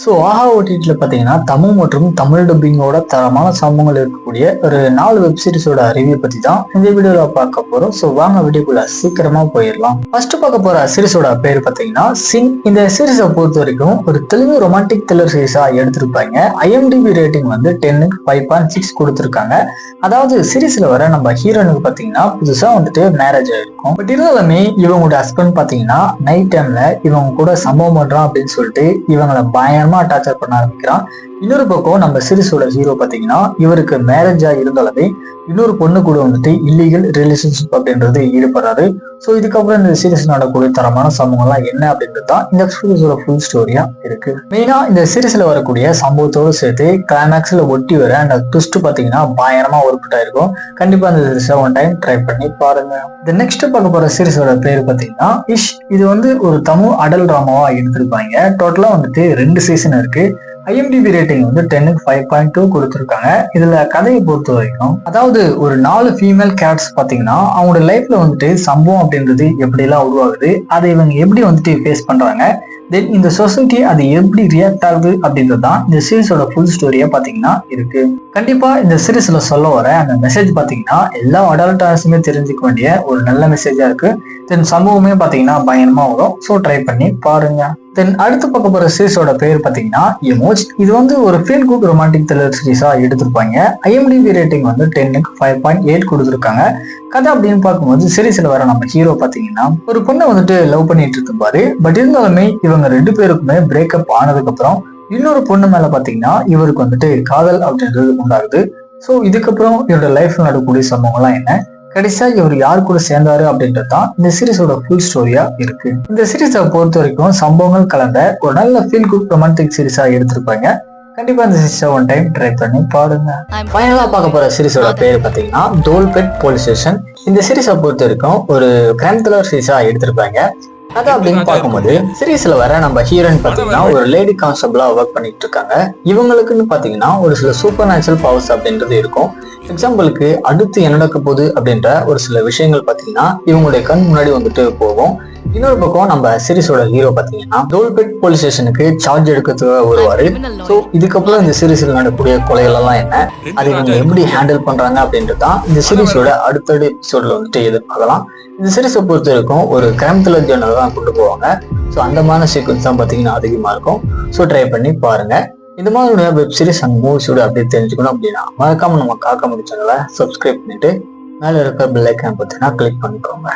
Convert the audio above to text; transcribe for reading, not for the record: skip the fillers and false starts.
So ஆஹா ஓடிடியில் பார்த்தீங்கன்னா தமிழ் மற்றும் தமிழ் டப்பிங்கோட தரமான சம்பவங்கள் இருக்கக்கூடிய ஒரு 4 வெப்சீரிஸோட ரிவ்யூ பற்றி தான் இந்த வீடியோவில் பார்க்க போகிறோம். ஸோ வாங்க வீடியோக்குள்ள சீக்கிரமாக போயிடலாம். ஃபர்ஸ்ட் பார்க்க போகிற சீரிஸோட பேர் பார்த்தீங்கன்னா சிங். இந்த சீரிஸை பொறுத்த வரைக்கும் ஒரு தெலுங்கு ரொமான்டிக் த்ரில்லர் சீரிஸாக எடுத்திருப்பாங்க. ஐஎம்டிபி ரேட்டிங் வந்து 10க்கு 5.6 கொடுத்துருக்காங்க. அதாவது சீரிஸில் வர நம்ம ஹீரோனுக்கு பார்த்தீங்கன்னா புதுசாக வந்துட்டு மேரேஜ் ஆயிருக்கும். பட் இருந்தாலுமே இவங்களோட ஹஸ்பண்ட் பார்த்தீங்கன்னா நைட் டைம்ல இவங்க கூட சம்பவம் பண்றான் அப்படின்னு சொல்லிட்டு இவங்களை பயங்கரமா டார்ச்சர் பண்ண ஆரம்பிக்கிறான். இன்னொரு பக்கம் நம்ம சீரிஸோட ஹீரோ பாத்தீங்கன்னா இவருக்கு மேரேஜா இருந்தாலுமே இன்னொரு பொண்ணு கூட வந்துட்டு இல்லீகல் ரிலேஷன்ஷிப் அப்படின்றது ஈடுபடுறாரு. ஸோ இதுக்கப்புறம் இந்த சீரிஸ் நடக்கூடிய தரமான சம்பவங்கள்லாம் என்ன அப்படின்றது தான் இந்த சீரிஸோட ஃபுல் ஸ்டோரியா இருக்கு. மெயினா இந்த சீரிஸ்ல வரக்கூடிய சம்பவத்தோடு சேர்த்து கிளைமேக்ஸ்ல ஒட்டி வர அந்த ட்விஸ்ட் பாத்தீங்கன்னா பயங்கரமா ஒர்க் அவுட் ஆயிருக்கும். கண்டிப்பா இந்த சீரிஸை ஒன் டைம் ட்ரை பண்ணி பாருங்க. இந்த நெக்ஸ்ட் பார்க்க போற சீரிஸோட பேர் பாத்தீங்கன்னா இஷ். இது வந்து ஒரு தமிழ் அடல் டிராமாவா எடுத்திருப்பாங்க. டோட்டலா வந்துட்டு 2 சீசன் இருக்கு. ஐஎம்டிபி ரேட்டிங் வந்து 10க்கு 5.2 கொடுத்துருக்காங்க. இதுல கதையை பொறுத்த வரைக்கும் அதாவது ஒரு 4 ஃபீமேல் கேரக்டர்ஸ் பாத்தீங்கன்னா அவங்களோட லைஃப்ல வந்துட்டு சம்பவம் அப்படின்றது எப்படி எல்லாம் உருவாகுது, அதை இவங்க எப்படி வந்துட்டு ஃபேஸ் பண்றாங்க, தென் இந்த சொசைட்டி அது எப்படி ரியாக்ட் ஆகுது அப்படின்றது தான் இந்த சீரிஸோட ஃபுல் ஸ்டோரியா பாத்தீங்கன்னா இருக்கு. கண்டிப்பா இந்த சீரிஸ்ல சொல்ல வர அந்த மெசேஜ் பாத்தீங்கன்னா எல்லா அடல்ட்டாஸுமே தெரிஞ்சுக்க வேண்டிய ஒரு நல்ல மெசேஜா இருக்கு. தென் சம்பவமே பாத்தீங்கன்னா பயங்கரமா வரும். ஸோ ட்ரை பண்ணி பாருங்க. தென் அடுத்து பார்க்க போற சீரிஸோட பேர் பாத்தீங்கன்னா எமோஜ். இது வந்து ஒரு ஃபீல் குட் ரொமான்டிக் த்ரில்லர் சீரிஸா எடுத்திருப்பாங்க. ஐஎம்டிபி ரேட்டிங் வந்து 10க்கு 5.8 கொடுத்துருக்காங்க. கதை அப்படின்னு பார்க்கும்போது சீரிஸ்ல வர நம்ம ஹீரோ பாத்தீங்கன்னா ஒரு பொண்ணை வந்துட்டு லவ் பண்ணிட்டு இருப்பாரு. பட் இருந்தாலுமே இவங்க 2 பேருக்குமே பிரேக்கப் ஆனதுக்கு அப்புறம் இன்னொரு பொண்ணு மேல பாத்தீங்கன்னா இவருக்கு வந்துட்டு காதல் அப்படின்றது உண்டாகுது. ஸோ இதுக்கப்புறம் இவரோட லைஃப்ல நடக்கக்கூடிய சம்பவங்கள்லாம் என்ன, கடைசியா இவர் யார் கூட சேர்ந்தாரு அப்படின்றது தான் இந்த சீரிஸோட ஃபுல் ஸ்டோரியா இருக்கு. இந்த சீரிஸை பொறுத்த வரைக்கும் சம்பவங்கள் கலந்த ஒரு நல்ல ஃபீல் குட் ரொமான்டிக் சீரிஸா எடுத்திருப்பாங்க. கண்டிப்பா இந்த சீரிஸை ஒன் டைம் ட்ரை பண்ணி பாருங்க. ஃபைனலா பார்க்க போற சீரிஸோட பேர் பாத்தீங்கன்னா டோல்பெட் போலீஸ் ஸ்டேஷன். இந்த சீரிஸை பொறுத்த வரைக்கும் ஒரு கிரைம் த்ரில்லர் சீரிஸா எடுத்திருப்பாங்க. அது அப்படின்னு பார்க்கும்போது சீரிஸ்ல வர நம்ம ஹீரோயின் பாத்தீங்கன்னா ஒரு லேடி கான்ஸ்டபிளா ஒர்க் பண்ணிட்டு இருக்காங்க. இவங்களுக்குன்னு பாத்தீங்கன்னா ஒரு சில சூப்பர் நேச்சுரல் பவர்ஸ் அப்படின்றது இருக்கும். எக்ஸாம்பிளுக்கு அடுத்து என்ன நடக்க போகுது அப்படின்ற ஒரு சில விஷயங்கள் பாத்தீங்கன்னா இவங்களுடைய கண் முன்னாடி வந்துட்டு போகும். இன்னொரு பக்கம் நம்ம சீரிஸோட ஹீரோ பாத்தீங்கன்னா டோல்பெட் போலீஸ் ஸ்டேஷனுக்கு சார்ஜ் எடுக்கிறதுக்காக வருவாரு. ஸோ இதுக்கப்புறம் இந்த சீரிஸ்ல நடக்கக்கூடிய கொலைகள் எல்லாம் என்ன, அதை இவங்க எப்படி ஹேண்டில் பண்றாங்க அப்படின்றதான் இந்த சீரிஸோட அடுத்தடுத்த எபிசோட்ல வந்துட்டு எதிர்பார்க்கலாம். இந்த சீரிஸை பொறுத்த வரைக்கும் ஒரு கிரைம் த்ரில்லர் ஜானர் தான் கொண்டு போவாங்க. ஸோ அந்த மாதிரி சீக்வன்ஸ் தான் பாத்தீங்கன்னா அதிகமா இருக்கும். ஸோ ட்ரை பண்ணி பாருங்க. இந்த மாதிரி வெப் சீரிஸ் அண்ட் மூவிஸோட அப்படியே தெரிஞ்சுக்கணும் அப்படின்னா மறக்காம நம்ம காக்க முடிச்சவங்கள சப்ஸ்கிரைப் பண்ணிட்டு மேல இருக்க பெல் ஐக்கான் பார்த்தீங்கன்னா கிளிக் பண்ணிக்கோங்க.